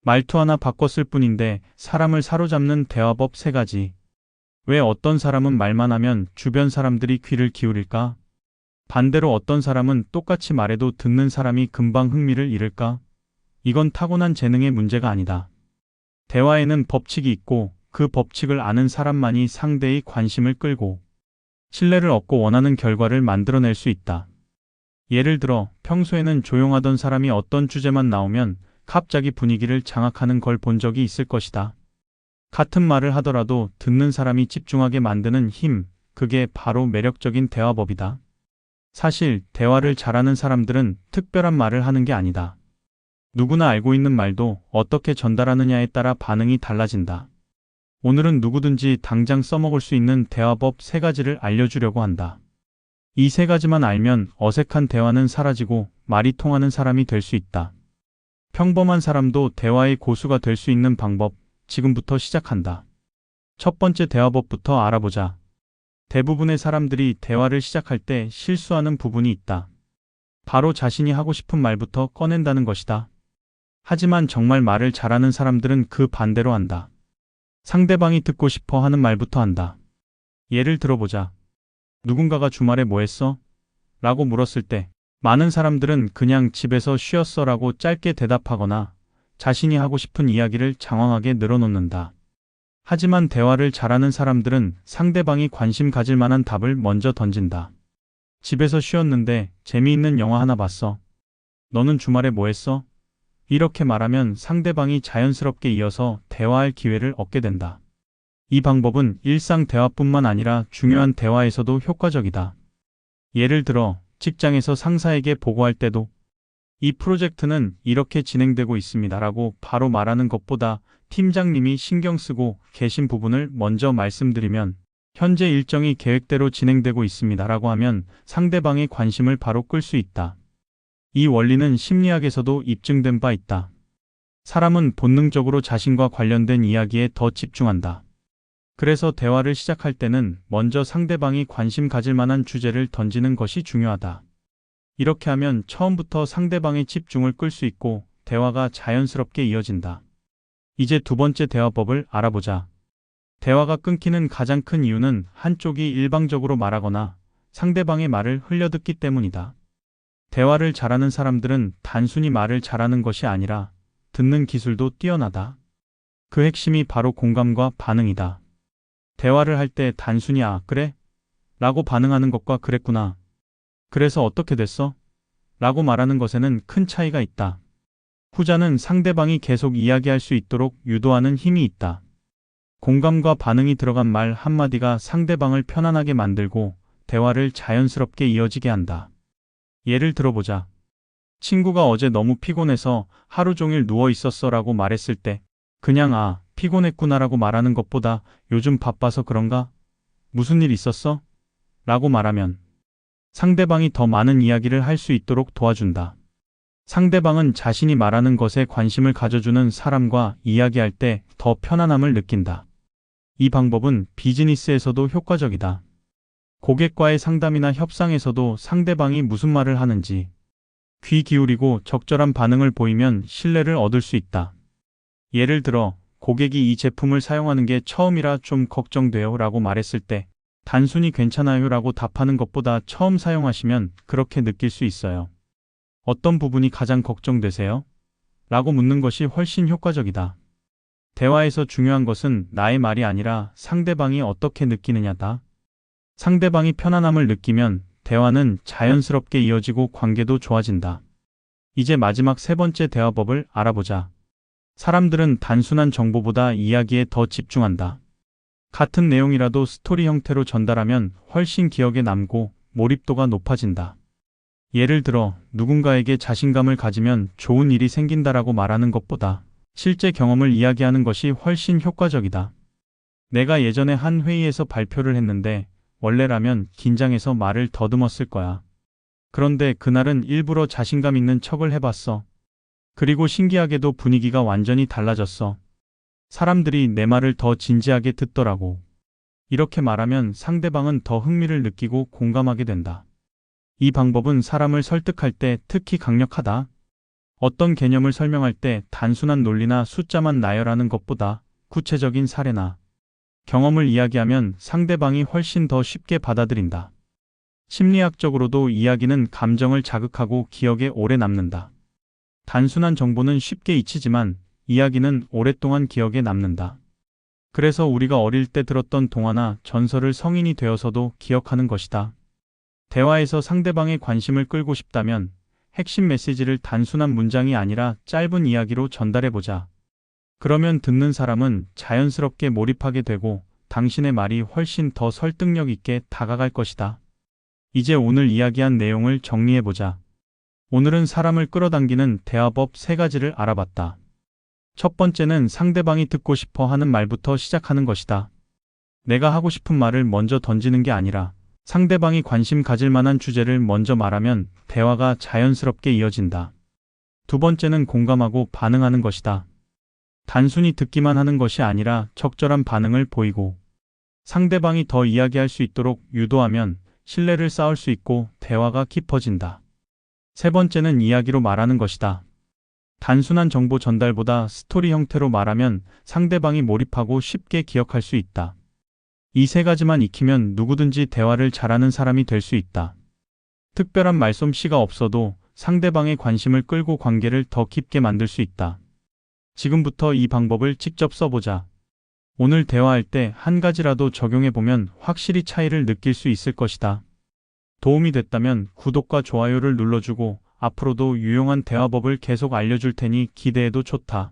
말투 하나 바꿨을 뿐인데 사람을 사로잡는 대화법 3가지. 왜 어떤 사람은 말만 하면 주변 사람들이 귀를 기울일까? 반대로 어떤 사람은 똑같이 말해도 듣는 사람이 금방 흥미를 잃을까? 이건 타고난 재능의 문제가 아니다. 대화에는 법칙이 있고 그 법칙을 아는 사람만이 상대의 관심을 끌고 신뢰를 얻고 원하는 결과를 만들어낼 수 있다. 예를 들어 평소에는 조용하던 사람이 어떤 주제만 나오면 갑자기 분위기를 장악하는 걸 본 적이 있을 것이다. 같은 말을 하더라도 듣는 사람이 집중하게 만드는 힘, 그게 바로 매력적인 대화법이다. 사실 대화를 잘하는 사람들은 특별한 말을 하는 게 아니다. 누구나 알고 있는 말도 어떻게 전달하느냐에 따라 반응이 달라진다. 오늘은 누구든지 당장 써먹을 수 있는 대화법 3가지를 알려주려고 한다. 이 3가지만 알면 어색한 대화는 사라지고 말이 통하는 사람이 될 수 있다. 평범한 사람도 대화의 고수가 될 수 있는 방법, 지금부터 시작한다. 첫 번째 대화법부터 알아보자. 대부분의 사람들이 대화를 시작할 때 실수하는 부분이 있다. 바로 자신이 하고 싶은 말부터 꺼낸다는 것이다. 하지만 정말 말을 잘하는 사람들은 그 반대로 한다. 상대방이 듣고 싶어 하는 말부터 한다. 예를 들어보자. 누군가가 주말에 뭐 했어? 라고 물었을 때 많은 사람들은 그냥 집에서 쉬었어 라고 짧게 대답하거나 자신이 하고 싶은 이야기를 장황하게 늘어놓는다. 하지만 대화를 잘하는 사람들은 상대방이 관심 가질 만한 답을 먼저 던진다. 집에서 쉬었는데 재미있는 영화 하나 봤어. 너는 주말에 뭐 했어? 이렇게 말하면 상대방이 자연스럽게 이어서 대화할 기회를 얻게 된다. 이 방법은 일상 대화뿐만 아니라 중요한 대화에서도 효과적이다. 예를 들어 직장에서 상사에게 보고할 때도 이 프로젝트는 이렇게 진행되고 있습니다라고 바로 말하는 것보다 팀장님이 신경 쓰고 계신 부분을 먼저 말씀드리면 현재 일정이 계획대로 진행되고 있습니다라고 하면 상대방의 관심을 바로 끌 수 있다. 이 원리는 심리학에서도 입증된 바 있다. 사람은 본능적으로 자신과 관련된 이야기에 더 집중한다. 그래서 대화를 시작할 때는 먼저 상대방이 관심 가질 만한 주제를 던지는 것이 중요하다. 이렇게 하면 처음부터 상대방의 집중을 끌 수 있고 대화가 자연스럽게 이어진다. 이제 두 번째 대화법을 알아보자. 대화가 끊기는 가장 큰 이유는 한쪽이 일방적으로 말하거나 상대방의 말을 흘려듣기 때문이다. 대화를 잘하는 사람들은 단순히 말을 잘하는 것이 아니라 듣는 기술도 뛰어나다. 그 핵심이 바로 공감과 반응이다. 대화를 할 때 단순히 아, 그래? 라고 반응하는 것과 그랬구나. 그래서 어떻게 됐어? 라고 말하는 것에는 큰 차이가 있다. 후자는 상대방이 계속 이야기할 수 있도록 유도하는 힘이 있다. 공감과 반응이 들어간 말 한마디가 상대방을 편안하게 만들고 대화를 자연스럽게 이어지게 한다. 예를 들어보자. 친구가 어제 너무 피곤해서 하루 종일 누워 있었어 라고 말했을 때 그냥 아, 피곤했구나라고 말하는 것보다 요즘 바빠서 그런가? 무슨 일 있었어? 라고 말하면 상대방이 더 많은 이야기를 할 수 있도록 도와준다. 상대방은 자신이 말하는 것에 관심을 가져주는 사람과 이야기할 때 더 편안함을 느낀다. 이 방법은 비즈니스에서도 효과적이다. 고객과의 상담이나 협상에서도 상대방이 무슨 말을 하는지 귀 기울이고 적절한 반응을 보이면 신뢰를 얻을 수 있다. 예를 들어 고객이 이 제품을 사용하는 게 처음이라 좀 걱정돼요 라고 말했을 때 단순히 괜찮아요 라고 답하는 것보다 처음 사용하시면 그렇게 느낄 수 있어요. 어떤 부분이 가장 걱정되세요? 라고 묻는 것이 훨씬 효과적이다. 대화에서 중요한 것은 나의 말이 아니라 상대방이 어떻게 느끼느냐다. 상대방이 편안함을 느끼면 대화는 자연스럽게 이어지고 관계도 좋아진다. 이제 마지막 3번째 대화법을 알아보자. 사람들은 단순한 정보보다 이야기에 더 집중한다. 같은 내용이라도 스토리 형태로 전달하면 훨씬 기억에 남고 몰입도가 높아진다. 예를 들어 누군가에게 자신감을 가지면 좋은 일이 생긴다라고 말하는 것보다 실제 경험을 이야기하는 것이 훨씬 효과적이다. 내가 예전에 한 회의에서 발표를 했는데 원래라면 긴장해서 말을 더듬었을 거야. 그런데 그날은 일부러 자신감 있는 척을 해봤어. 그리고 신기하게도 분위기가 완전히 달라졌어. 사람들이 내 말을 더 진지하게 듣더라고. 이렇게 말하면 상대방은 더 흥미를 느끼고 공감하게 된다. 이 방법은 사람을 설득할 때 특히 강력하다. 어떤 개념을 설명할 때 단순한 논리나 숫자만 나열하는 것보다 구체적인 사례나 경험을 이야기하면 상대방이 훨씬 더 쉽게 받아들인다. 심리학적으로도 이야기는 감정을 자극하고 기억에 오래 남는다. 단순한 정보는 쉽게 잊히지만 이야기는 오랫동안 기억에 남는다. 그래서 우리가 어릴 때 들었던 동화나 전설을 성인이 되어서도 기억하는 것이다. 대화에서 상대방의 관심을 끌고 싶다면 핵심 메시지를 단순한 문장이 아니라 짧은 이야기로 전달해보자. 그러면 듣는 사람은 자연스럽게 몰입하게 되고 당신의 말이 훨씬 더 설득력 있게 다가갈 것이다. 이제 오늘 이야기한 내용을 정리해보자. 오늘은 사람을 끌어당기는 대화법 3가지를 알아봤다. 첫 번째는 상대방이 듣고 싶어 하는 말부터 시작하는 것이다. 내가 하고 싶은 말을 먼저 던지는 게 아니라 상대방이 관심 가질 만한 주제를 먼저 말하면 대화가 자연스럽게 이어진다. 두 번째는 공감하고 반응하는 것이다. 단순히 듣기만 하는 것이 아니라 적절한 반응을 보이고 상대방이 더 이야기할 수 있도록 유도하면 신뢰를 쌓을 수 있고 대화가 깊어진다. 세 번째는 이야기로 말하는 것이다. 단순한 정보 전달보다 스토리 형태로 말하면 상대방이 몰입하고 쉽게 기억할 수 있다. 이 3가지만 익히면 누구든지 대화를 잘하는 사람이 될 수 있다. 특별한 말솜씨가 없어도 상대방의 관심을 끌고 관계를 더 깊게 만들 수 있다. 지금부터 이 방법을 직접 써보자. 오늘 대화할 때 한 가지라도 적용해보면 확실히 차이를 느낄 수 있을 것이다. 도움이 됐다면 구독과 좋아요를 눌러주고 앞으로도 유용한 대화법을 계속 알려줄 테니 기대해도 좋다.